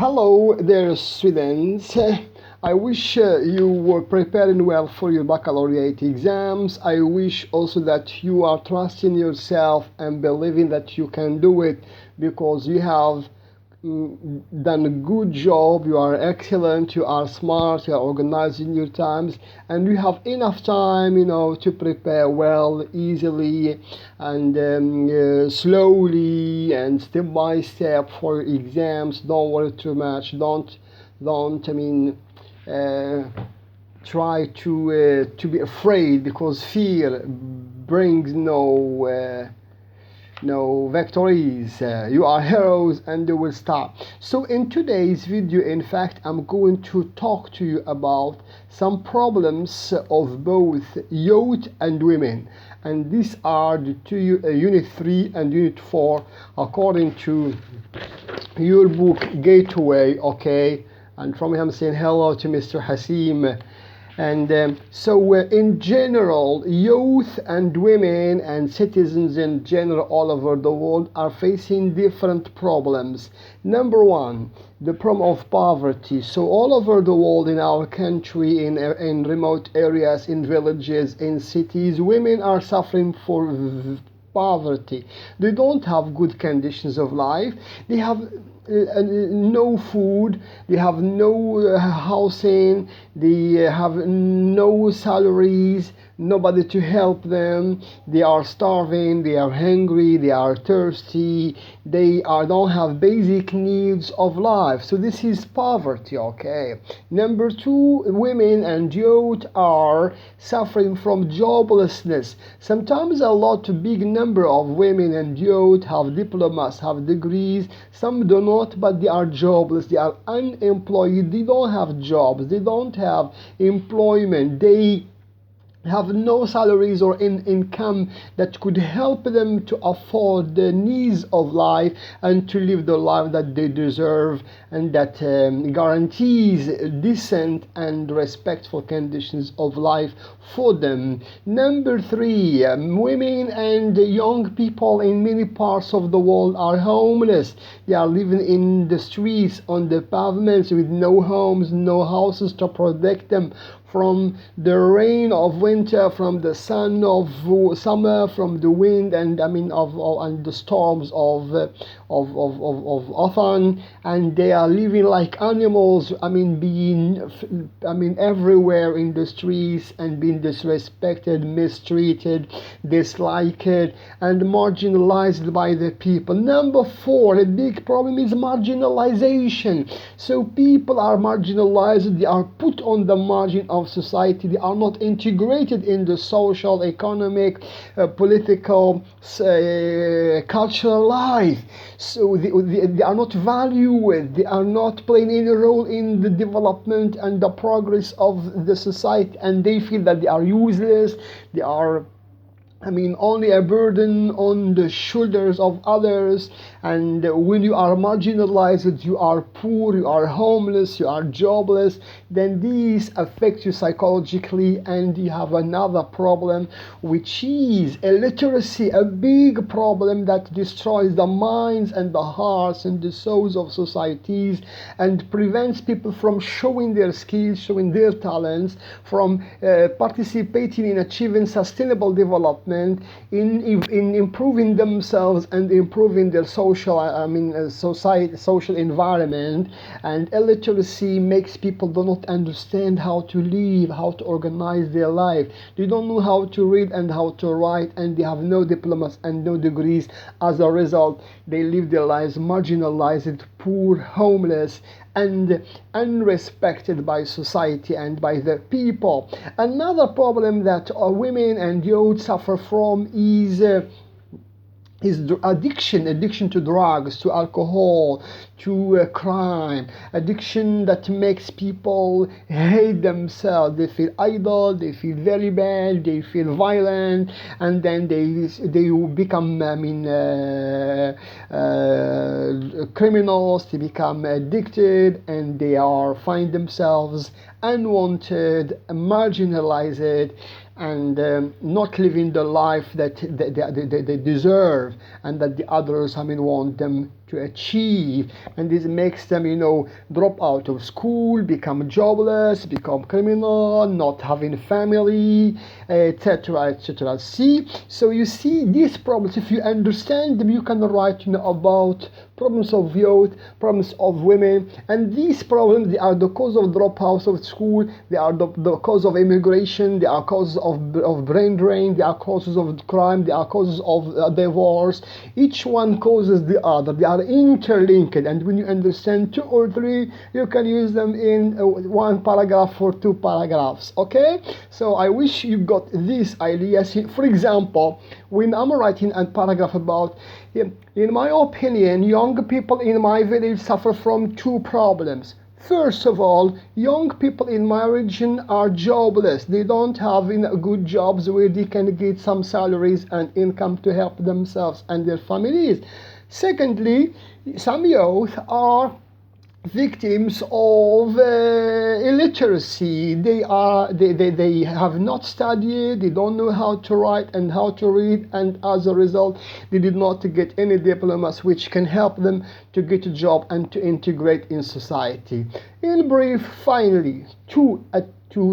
Hello there, students. I wish you were preparing well for your baccalaureate exams. I wish also that you are trusting yourself and believing that you can do it because you have done a good job, you are excellent, you are smart, you are organizing your times, and you have enough time, to prepare well, easily, and slowly and step by step for your exams. Don't worry too much. Don't. Uh, Try to be afraid because fear brings no victories. You are heroes and you will start. So in today's video, in fact, I'm going to talk to you about some problems of both youth and women, and these are the two unit 3 and unit 4 according to your book Gateway. Okay, and from here I'm saying hello to Mr. Hasim. And in general, youth and women and citizens in general all over the world are facing different problems. Number one, the problem of poverty. So all over the world, in our country, in remote areas, in villages, in cities, women are suffering for poverty. They don't have good conditions of life. They have no food, they have no housing, they have no salaries, nobody to help them. They are starving, they are hungry, they are thirsty, don't have basic needs of life. So this is poverty. Okay, number two, women and youth are suffering from joblessness. Sometimes a big number of women and youth have diplomas, have degrees. Some do not, but they are jobless, they are unemployed, they don't have jobs, they don't have employment, they have no salaries or income that could help them to afford the needs of life and to live the life that they deserve and that guarantees decent and respectful conditions of life for them. Number three, women and young people in many parts of the world are homeless. They are living in the streets, on the pavements, with no homes, no houses to protect them from the rain of winter, from the sun of summer, from the wind and the storms of autumn, and they are living like animals. Being everywhere in the streets and being disrespected, mistreated, disliked, and marginalized by the people. Number four, a big problem is marginalization. So people are marginalized. They are put on the margin of society. They are not integrated in the social, economic, political, cultural life. So they are not valued. They are not playing any role in the development and the progress of the society, and they feel that they are useless. They are only a burden on the shoulders of others. And when you are marginalized, you are poor, you are homeless, you are jobless, then these affect you psychologically. And you have another problem, which is illiteracy, a big problem that destroys the minds and the hearts and the souls of societies and prevents people from showing their skills, showing their talents, from participating in achieving sustainable development, in improving themselves and improving their social environment. And illiteracy makes people do not understand how to live, how to organize their life. They don't know how to read and how to write, and they have no diplomas and no degrees. As a result, they live their lives marginalized, poor, homeless, and unrespected by society and by the people. Another problem that women and youth suffer from is addiction to drugs, to alcohol, to crime. Addiction that makes people hate themselves. They feel idle, they feel very bad, they feel violent, and then they become criminals. They become addicted, and they find themselves unwanted, marginalized, and not living the life that they deserve and that the others want them to achieve, and this makes them, drop out of school, become jobless, become criminal, not having family, etc., etc. See, so you see these problems. If you understand them, you can write, about problems of youth, problems of women, and these problems, they are the cause of dropouts of school, they are the cause of immigration, they are causes of brain drain, they are causes of crime, they are causes of divorce. Each one causes the other. They are interlinked, and when you understand two or three, you can use them in one paragraph or two paragraphs. Okay, so I wish you got these ideas. For example, when I'm writing a paragraph about, in my opinion, young people in my village suffer from two problems. First of all, young people in my region are jobless. They don't have good jobs where they can get some salaries and income to help themselves and their families. Secondly, some youth are victims of illiteracy. They have not studied, they don't know how to write and how to read, and as a result they did not get any diplomas which can help them to get a job and to integrate in society. In brief, finally, to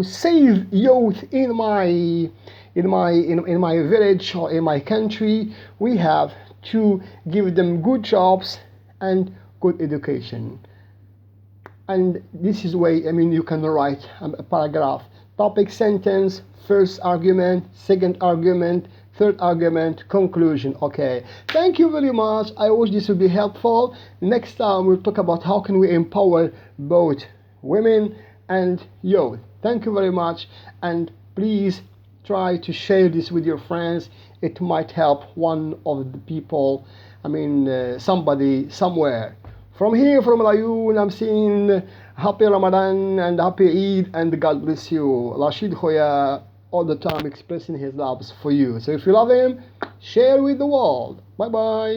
save youth in my village or in my country, we have to give them good jobs and good education. And this is way, you can write a paragraph, topic, sentence, first argument, second argument, third argument, conclusion. Okay, thank you very much. I wish this will be helpful. Next time we'll talk about how can we empower both women and youth. Thank you very much, and please try to share this with your friends. It might help one of the people, somebody somewhere. From here, from Layun, I'm saying happy Ramadan and happy Eid, and God bless you. Rashid Khoya, all the time expressing his loves for you. So if you love him, share with the world. Bye bye.